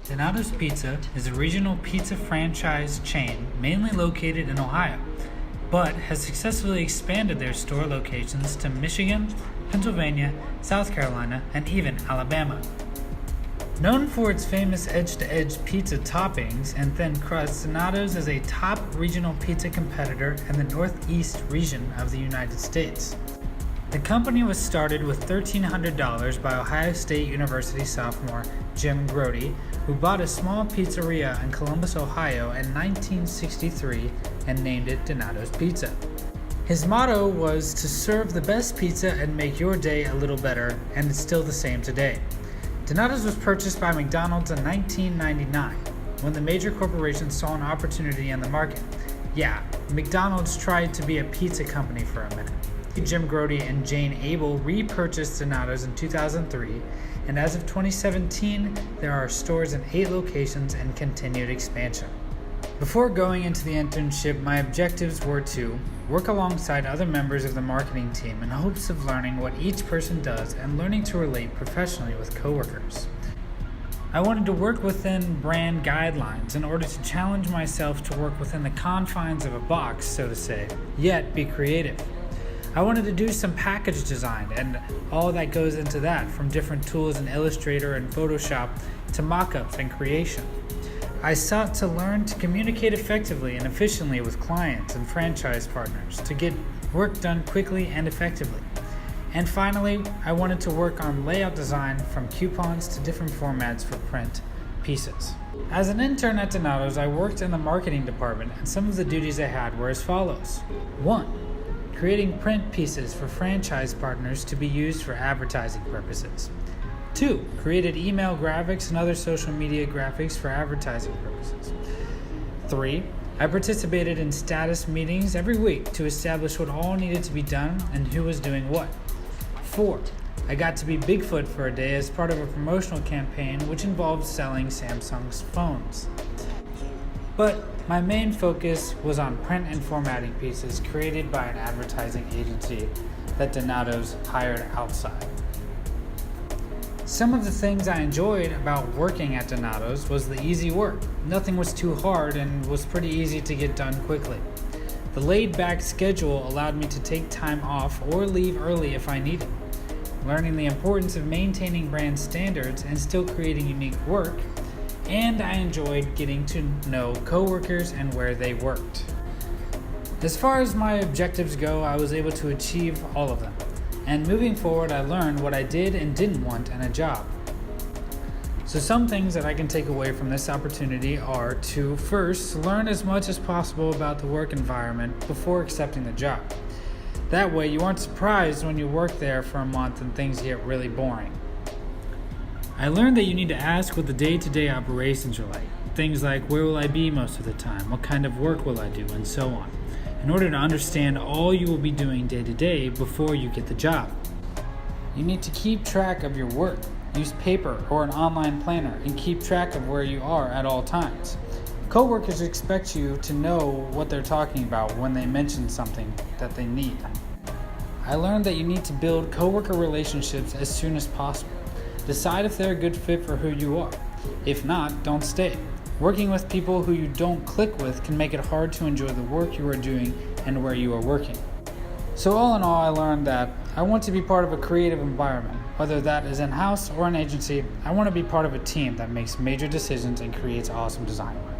Donato's Pizza is a regional pizza franchise chain mainly located in Ohio, but has successfully expanded their store locations to Michigan, Pennsylvania, South Carolina, and even Alabama. Known for its famous edge-to-edge pizza toppings and thin crust, Donato's is a top regional pizza competitor in the Northeast region of the United States. The company was started with $1,300 by Ohio State University sophomore Jim Grody, who bought a small pizzeria in Columbus, Ohio in 1963 and named it Donato's Pizza. His motto was to serve the best pizza and make your day a little better, and it's still the same today. Donato's was purchased by McDonald's in 1999 when the major corporation saw an opportunity in the market. Yeah, McDonald's tried to be a pizza company for a minute. Jim Grody and Jane Abel repurchased Donato's in 2003, and as of 2017, there are stores in 8 locations and continued expansion. Before going into the internship, my objectives were to work alongside other members of the marketing team in hopes of learning what each person does and learning to relate professionally with coworkers. I wanted to work within brand guidelines in order to challenge myself to work within the confines of a box, so to say, yet be creative. I wanted to do some package design and all that goes into that, from different tools in Illustrator and Photoshop to mock-ups and creation. I sought to learn to communicate effectively and efficiently with clients and franchise partners to get work done quickly and effectively. And finally, I wanted to work on layout design from coupons to different formats for print pieces. As an intern at Donato's, I worked in the marketing department, and some of the duties I had were as follows. 1. Creating print pieces for franchise partners to be used for advertising purposes. 2. Created email graphics and other social media graphics for advertising purposes. 3. I participated in status meetings every week to establish what all needed to be done and who was doing what. 4. I got to be Bigfoot for a day as part of a promotional campaign which involved selling Samsung's phones. But my main focus was on print and formatting pieces created by an advertising agency that Donato's hired outside. Some of the things I enjoyed about working at Donato's was the easy work. Nothing was too hard and was pretty easy to get done quickly. The laid-back schedule allowed me to take time off or leave early if I needed. Learning the importance of maintaining brand standards and still creating unique work, and I enjoyed getting to know coworkers and where they worked. As far as my objectives go, I was able to achieve all of them. And moving forward, I learned what I did and didn't want in a job. So some things that I can take away from this opportunity are to first learn as much as possible about the work environment before accepting the job. That way you aren't surprised when you work there for a month and things get really boring. I learned that you need to ask what the day-to-day operations are like. Things like, where will I be most of the time? What kind of work will I do? And so on, in order to understand all you will be doing day to day before you get the job. You need to keep track of your work. Use paper or an online planner and keep track of where you are at all times. Coworkers expect you to know what they're talking about when they mention something that they need. I learned that you need to build coworker relationships as soon as possible. Decide if they're a good fit for who you are. If not, don't stay. Working with people who you don't click with can make it hard to enjoy the work you are doing and where you are working. So all in all, I learned that I want to be part of a creative environment. Whether that is in-house or an agency, I want to be part of a team that makes major decisions and creates awesome design work.